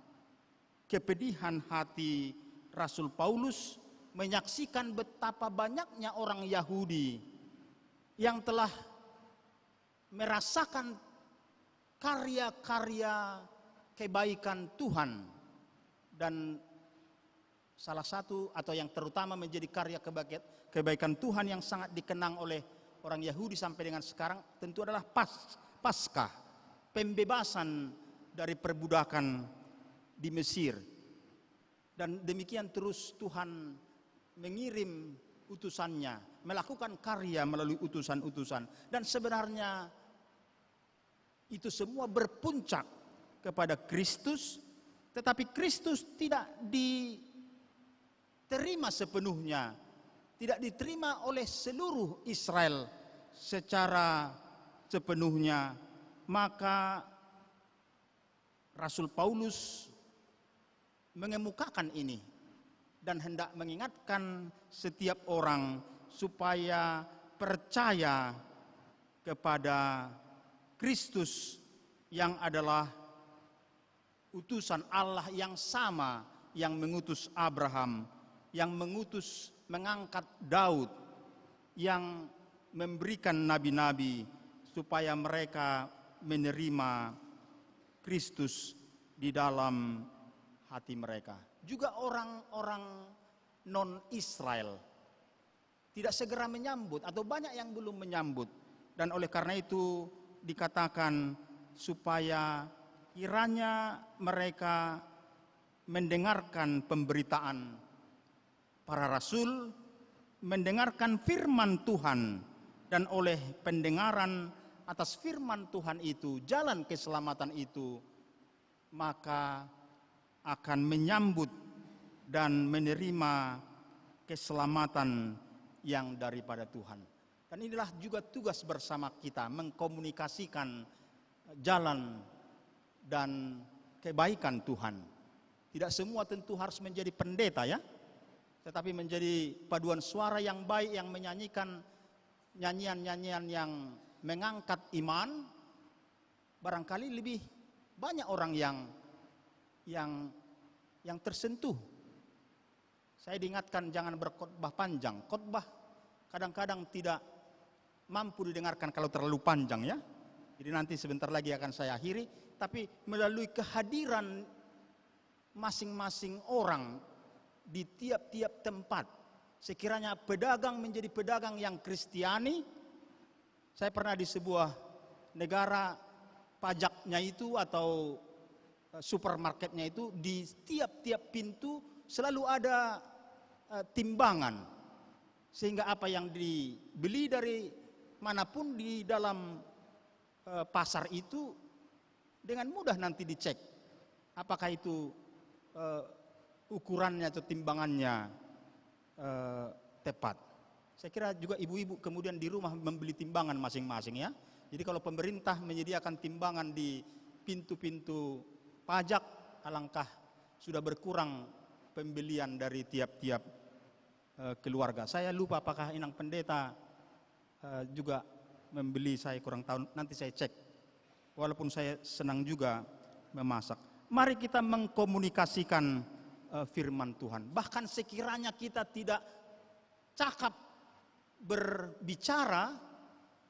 kepedihan hati Rasul Paulus menyaksikan betapa banyaknya orang Yahudi yang telah merasakan karya-karya kebaikan Tuhan, dan salah satu atau yang terutama menjadi karya kebaikan Tuhan yang sangat dikenang oleh orang Yahudi sampai dengan sekarang tentu adalah Paskah, pembebasan dari perbudakan di Mesir. Dan demikian terus Tuhan mengirim utusannya, melakukan karya melalui utusan-utusan, dan sebenarnya itu semua berpuncak kepada Kristus, tetapi Kristus tidak diterima sepenuhnya, tidak diterima oleh seluruh Israel secara sepenuhnya. Maka Rasul Paulus mengemukakan ini dan hendak mengingatkan setiap orang supaya percaya kepada Kristus yang adalah utusan Allah yang sama yang mengutus Abraham, yang mengangkat Daud, yang memberikan nabi-nabi supaya mereka menerima Kristus di dalam hati mereka. Juga orang-orang non-Israel tidak segera menyambut, atau banyak yang belum menyambut, dan oleh karena itu dikatakan supaya kiranya mereka mendengarkan pemberitaan para rasul, mendengarkan firman Tuhan, dan oleh pendengaran atas firman Tuhan itu, jalan keselamatan itu, maka akan menyambut dan menerima keselamatan yang daripada Tuhan. Dan inilah juga tugas bersama kita, mengkomunikasikan jalan dan kebaikan Tuhan. Tidak semua tentu harus menjadi pendeta ya, tetapi menjadi paduan suara yang baik, yang menyanyikan nyanyian-nyanyian yang mengangkat iman. Barangkali lebih banyak orang yang tersentuh. Saya diingatkan jangan berkhotbah panjang. Khotbah kadang-kadang tidak mampu didengarkan kalau terlalu panjang ya. Jadi nanti sebentar lagi akan saya akhiri. Tapi melalui kehadiran masing-masing orang di tiap-tiap tempat, sekiranya pedagang menjadi pedagang yang Kristiani. Saya pernah di sebuah negara, pajaknya itu atau supermarketnya itu di tiap-tiap pintu selalu ada timbangan, sehingga apa yang dibeli dari manapun di dalam pasar itu dengan mudah nanti dicek apakah itu ukurannya atau timbangannya tepat. Saya kira juga ibu-ibu kemudian di rumah membeli timbangan masing-masing ya. Jadi kalau pemerintah menyediakan timbangan di pintu-pintu pajak, alangkah sudah berkurang pembelian dari tiap-tiap keluarga. Saya lupa apakah inang pendeta juga membeli, saya kurang tahu, nanti saya cek. Walaupun saya senang juga memasak. Mari kita mengkomunikasikan firman Tuhan. Bahkan sekiranya kita tidak cakap berbicara,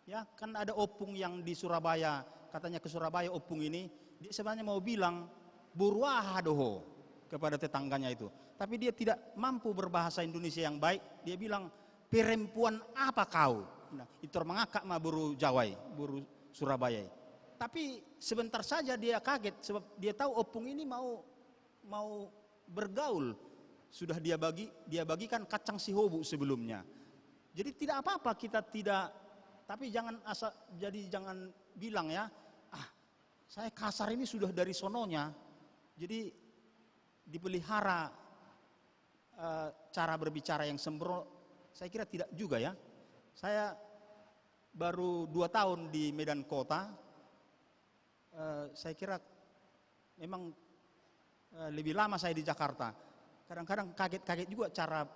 Ya, kan ada opung yang di Surabaya, katanya ke Surabaya opung ini, dia sebenarnya mau bilang burwah doho kepada tetangganya itu. Tapi dia tidak mampu berbahasa Indonesia yang baik, dia bilang perempuan apa kau? Nah, itu mengakak mah buru Jawai, buru Surabaya. Tapi sebentar saja dia kaget sebab dia tahu opung ini mau bergaul. Sudah dia bagikan kacang sihobu sebelumnya. Jadi tidak apa-apa kita tidak, tapi jangan jangan bilang ya, saya kasar ini sudah dari sononya. Jadi dipelihara cara berbicara yang sembrono, saya kira tidak juga ya. Saya baru 2 tahun di Medan Kota, saya kira memang lebih lama saya di Jakarta. Kadang-kadang kaget-kaget juga cara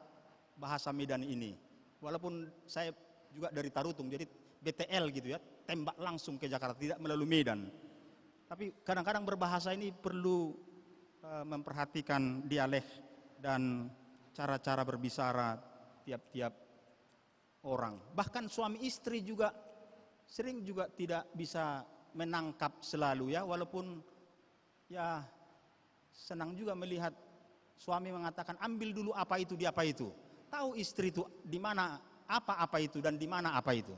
bahasa Medan ini. Walaupun saya juga dari Tarutung, jadi BTL gitu ya, tembak langsung ke Jakarta, tidak melalui Medan. Tapi kadang-kadang berbahasa ini perlu memperhatikan dialek dan cara-cara berbicara tiap-tiap orang. Bahkan suami istri juga sering juga tidak bisa menangkap selalu ya, walaupun ya senang juga melihat suami mengatakan ambil dulu apa itu di apa itu. Tahu istri itu di mana apa itu dan di mana apa itu.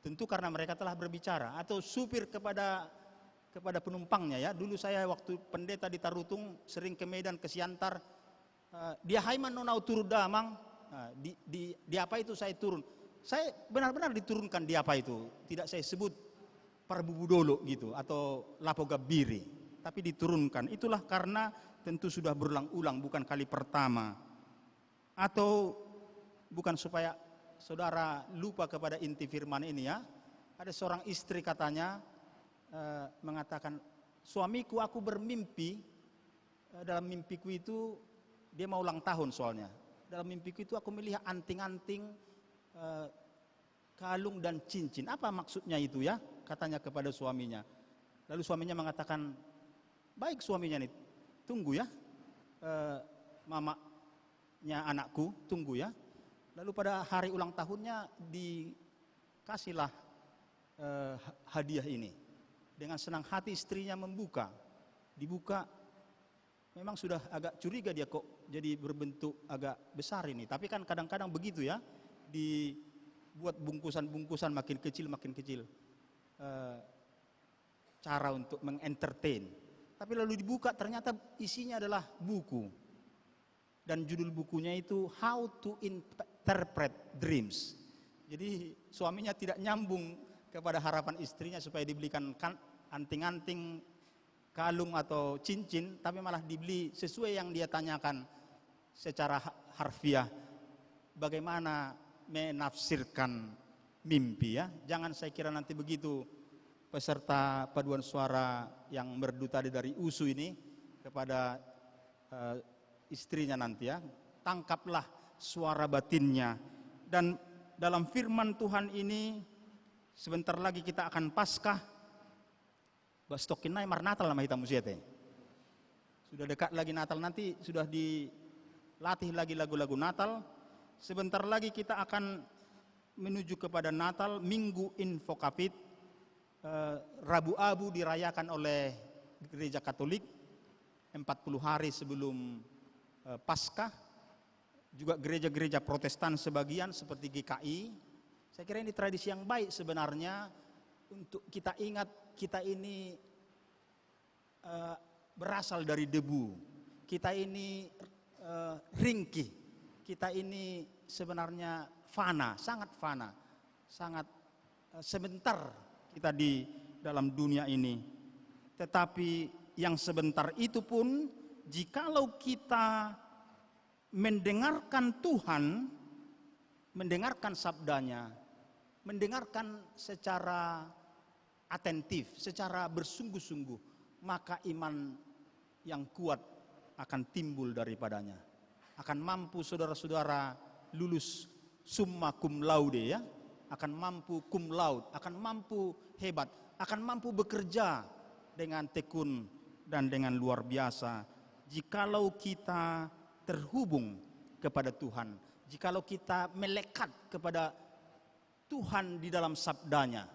Tentu karena mereka telah berbicara. Atau supir kepada penumpangnya ya. Dulu saya waktu pendeta di Tarutung sering ke Medan, ke Siantar, dia haiman nonau turun damang, di apa itu saya turun. Saya benar-benar diturunkan di apa itu. Tidak saya sebut Parbubudolo gitu atau Lapo Gabiri, tapi diturunkan. Itulah karena tentu sudah berulang-ulang, bukan kali pertama. Atau bukan supaya saudara lupa kepada inti firman ini ya. Ada seorang istri katanya mengatakan, suamiku aku bermimpi, dalam mimpiku itu dia mau ulang tahun soalnya. Dalam mimpiku itu aku melihat anting-anting, kalung dan cincin. Apa maksudnya itu ya? Katanya kepada suaminya. Lalu suaminya mengatakan, baik suaminya nih, tunggu ya, mamanya anakku, tunggu ya. Lalu pada hari ulang tahunnya dikasihlah hadiah ini. Dengan senang hati istrinya dibuka, memang sudah agak curiga dia kok jadi berbentuk agak besar ini. Tapi kan kadang-kadang begitu ya, dibuat bungkusan-bungkusan makin kecil, cara untuk mengentertain. Tapi lalu dibuka ternyata isinya adalah buku. Dan judul bukunya itu How to Interpret Dreams. Jadi suaminya tidak nyambung kepada harapan istrinya supaya dibelikan anting-anting, kalung atau cincin, tapi malah dibeli sesuai yang dia tanyakan secara harfiah. Bagaimana menafsirkan mimpi ya. Jangan saya kira nanti begitu peserta paduan suara yang merdu tadi dari USU ini kepada istrinya nanti ya, tangkaplah suara batinnya. Dan dalam firman Tuhan ini sebentar lagi kita akan Paskah. Bastokinai mar Natal nama kita musiate. Sudah dekat lagi Natal, nanti sudah dilatih lagi lagu-lagu Natal. Sebentar lagi kita akan menuju kepada Natal, Minggu Infokapit. Rabu Abu dirayakan oleh Gereja Katolik 40 hari sebelum Paskah. Juga gereja-gereja Protestan sebagian seperti GKI. Saya kira ini tradisi yang baik sebenarnya untuk kita ingat kita ini berasal dari debu. Kita ini ringkih. Kita ini sebenarnya fana, sangat sebentar kita di dalam dunia ini. Tetapi yang sebentar itu pun jikalau kita mendengarkan Tuhan, mendengarkan sabdanya, mendengarkan secara atentif, secara bersungguh-sungguh, maka iman yang kuat akan timbul daripadanya. Akan mampu saudara-saudara lulus summa cum laude ya, akan mampu cum laude, akan mampu hebat, akan mampu bekerja dengan tekun dan dengan luar biasa. Jikalau kita terhubung kepada Tuhan, jikalau kita melekat kepada Tuhan di dalam sabdanya.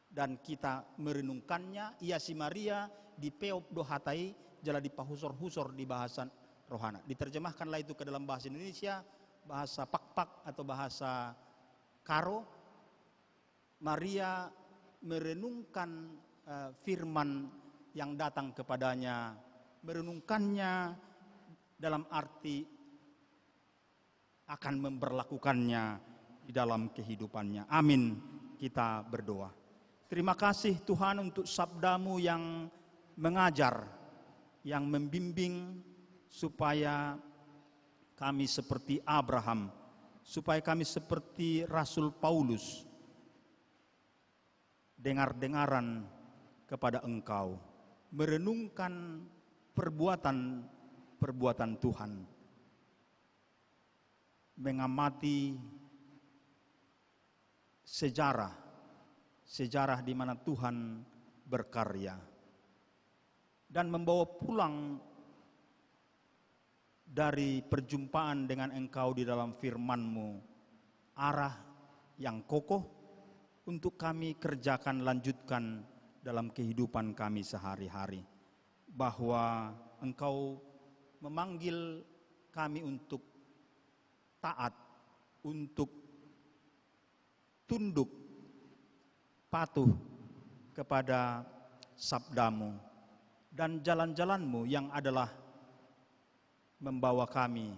Dan kita merenungkannya, ia si Maria di peop dohatai, jala di pahusor-husor di bahasa rohana. Diterjemahkanlah itu ke dalam bahasa Indonesia, bahasa Pakpak atau bahasa Karo. Maria merenungkan firman yang datang kepadanya, merenungkannya dalam arti akan memperlakukannya di dalam kehidupannya. Amin. Kita berdoa. Terima kasih Tuhan untuk sabdamu yang mengajar, yang membimbing supaya kami seperti Abraham, supaya kami seperti Rasul Paulus, dengar-dengaran kepada Engkau, merenungkan perbuatan Tuhan, mengamati sejarah di mana Tuhan berkarya, dan membawa pulang dari perjumpaan dengan Engkau di dalam firman-Mu arah yang kokoh untuk kami kerjakan, lanjutkan dalam kehidupan kami sehari-hari, bahwa Engkau memanggil kami untuk taat, untuk tunduk, patuh kepada sabdamu dan jalan-jalanmu yang adalah membawa kami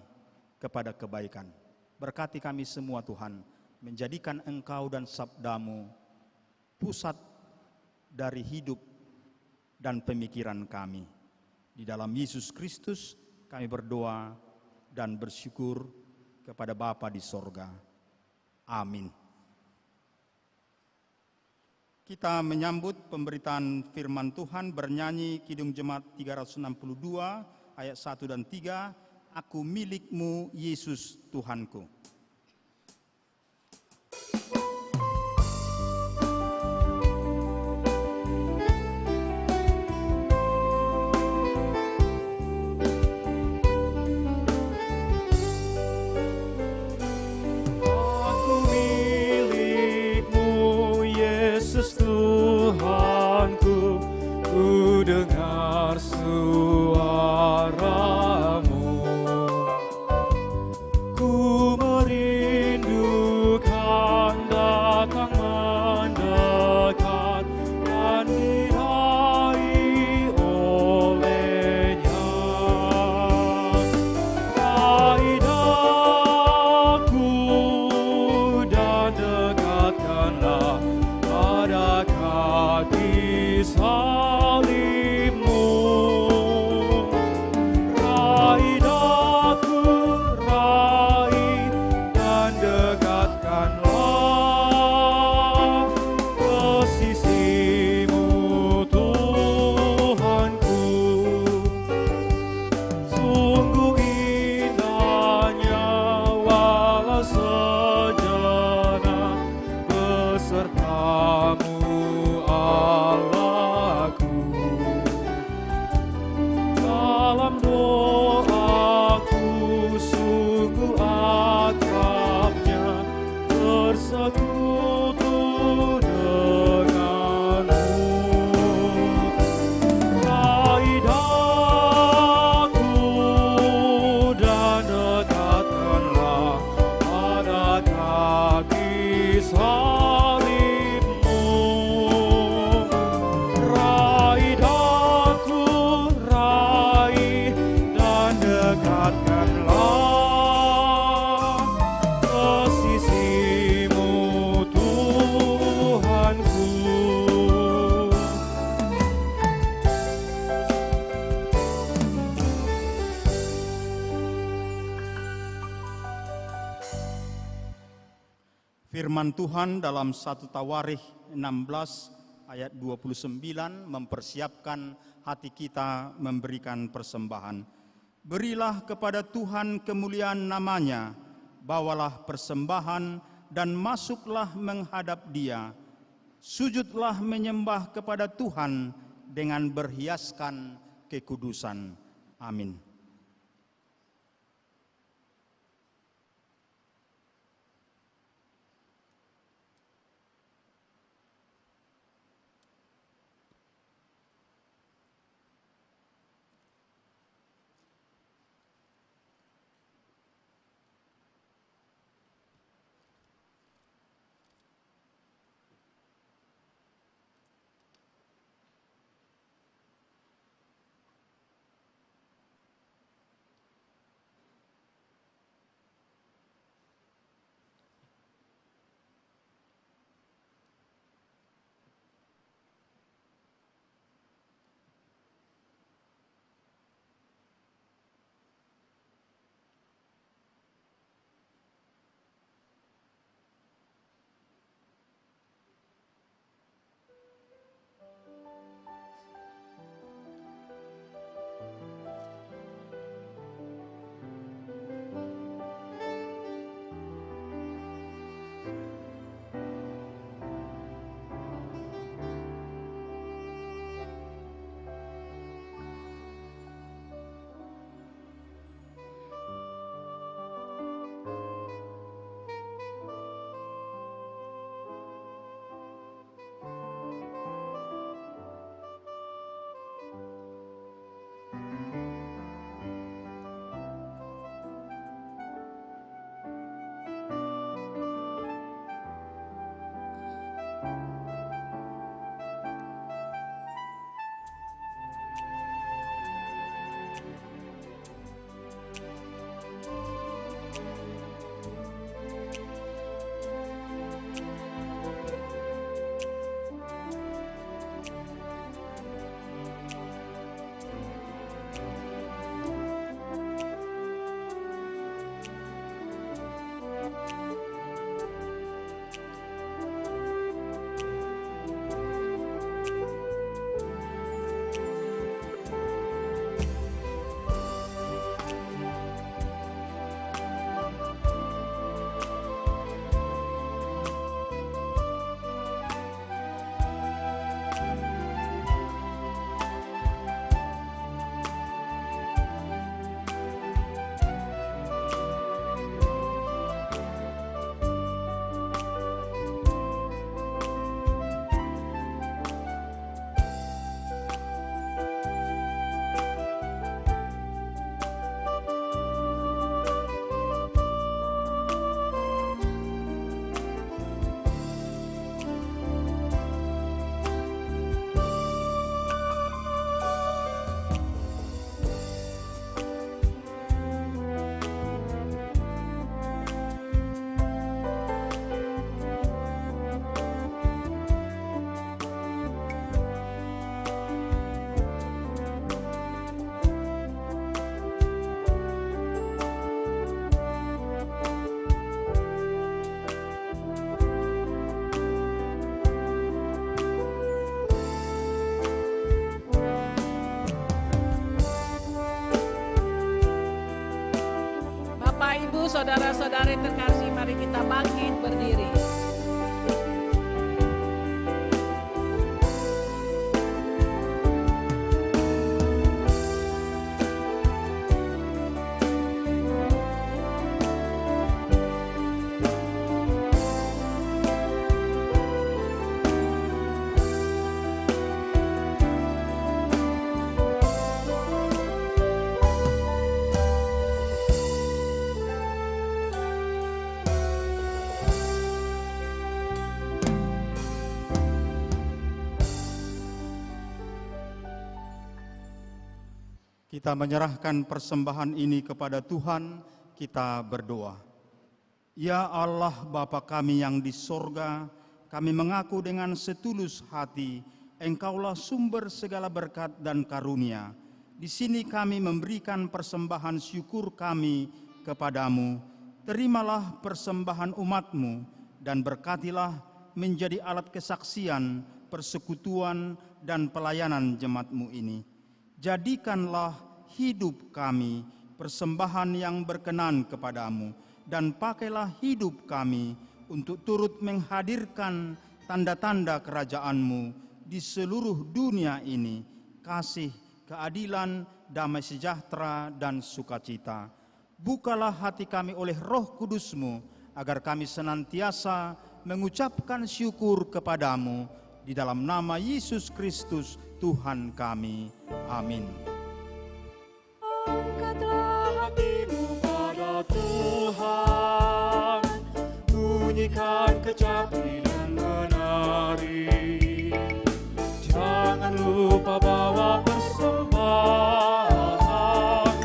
kepada kebaikan. Berkati kami semua Tuhan, menjadikan Engkau dan sabdamu pusat dari hidup dan pemikiran kami. Di dalam Yesus Kristus kami berdoa dan bersyukur kepada Bapa di sorga. Amin. Kita menyambut pemberitaan firman Tuhan, bernyanyi Kidung Jemaat 362 ayat 1 dan 3, Aku milik-Mu Yesus Tuhanku. Tuhanku, ku dengar suara-Mu, ku merindukan datang mendekat dan diraih olehnya. Raih daku dan dekatkanlah pada kaki salib-Mu. Raih daku, raih dan dekatkanlah ke sisi-Mu Tuhanku. Sungguh indahnya walau sejenak beserta-Mu Allahku. Dalam doaku sungguh akrabnya bersekutu dengan-Mu. Raih daku dan dekatkanlah pada kaki salib-Mu. Raih daku, raih dan dekatkanlah ke sisi-Mu Tuhanku. Firman Tuhan dalam 1 Tawarikh 16 ayat 29 mempersiapkan hati kita memberikan persembahan. Berilah kepada Tuhan kemuliaan namanya, bawalah persembahan dan masuklah menghadap Dia. Sujudlah menyembah kepada Tuhan dengan berhiaskan kekudusan. Amin. saudara terkasih, mari kita bangkit berdiri. Kita menyerahkan persembahan ini kepada Tuhan, kita berdoa. Ya Allah Bapa kami yang di sorga, kami mengaku dengan setulus hati, Engkaulah sumber segala berkat dan karunia. Di sini kami memberikan persembahan syukur kami kepadamu. Terimalah persembahan umat-Mu dan berkatilah menjadi alat kesaksian, persekutuan, dan pelayanan jemaat-Mu ini. Jadikanlah hidup kami persembahan yang berkenan kepadamu, dan pakailah hidup kami untuk turut menghadirkan tanda-tanda kerajaan-Mu di seluruh dunia ini, kasih, keadilan, damai sejahtera, dan sukacita. Bukalah hati kami oleh Roh Kudus-Mu, agar kami senantiasa mengucapkan syukur kepadamu, di dalam nama Yesus Kristus Tuhan kami. Amin. Angkatlah hatimu pada Tuhan, bunyikan kecapi dan menari. Jangan lupa bawa persembahan,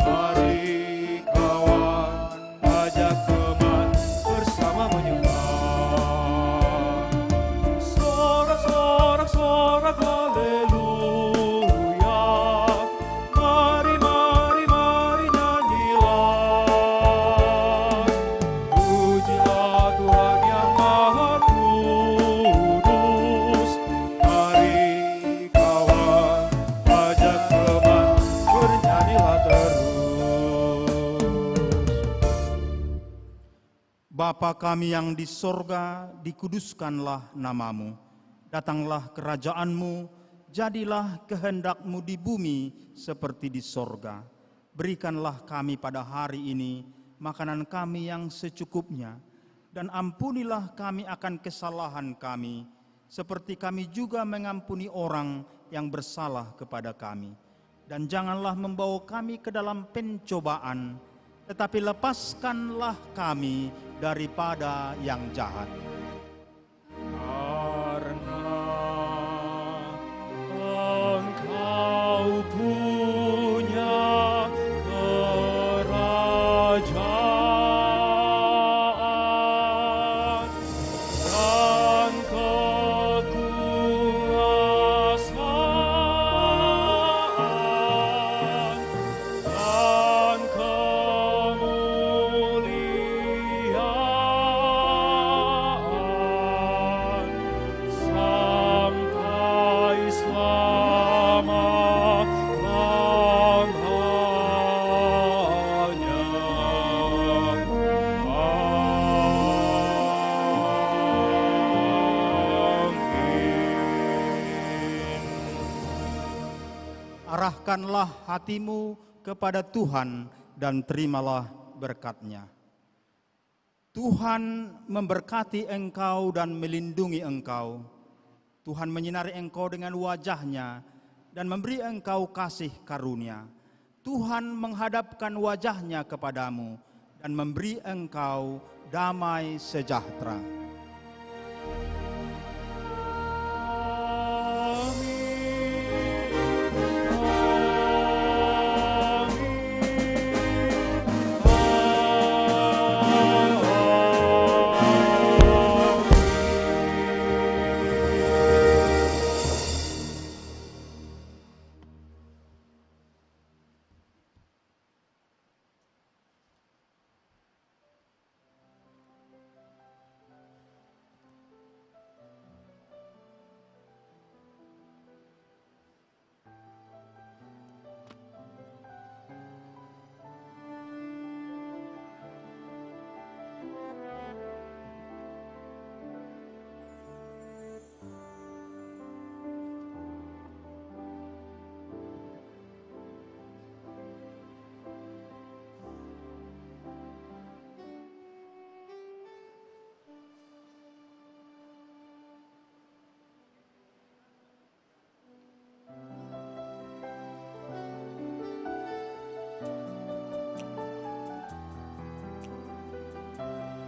mari kawan ajak teman bersama menyembah. Sorak-sorak haleluya, mari nyanyilah. Pujilah Tuhan yang Maha Kudus, mari kawan ajak teman bernyanyilah terus. Bapa kami yang di sorga, dikuduskanlah namamu. Datanglah kerajaan-Mu, jadilah kehendak-Mu di bumi seperti di sorga. Berikanlah kami pada hari ini makanan kami yang secukupnya, dan ampunilah kami akan kesalahan kami, seperti kami juga mengampuni orang yang bersalah kepada kami. Dan janganlah membawa kami ke dalam pencobaan, tetapi lepaskanlah kami daripada yang jahat. Engkau punya kerajaan dan kekuasaan dan kemuliaan sampai selama-lamanya. Amin. Arahkanlah hatimu kepada Tuhan dan terimalah berkat-Nya. Tuhan memberkati engkau dan melindungi engkau. Tuhan menyinari engkau dengan wajah-Nya dan memberi engkau kasih karunia. Tuhan menghadapkan wajah-Nya kepadamu dan memberi engkau damai sejahtera.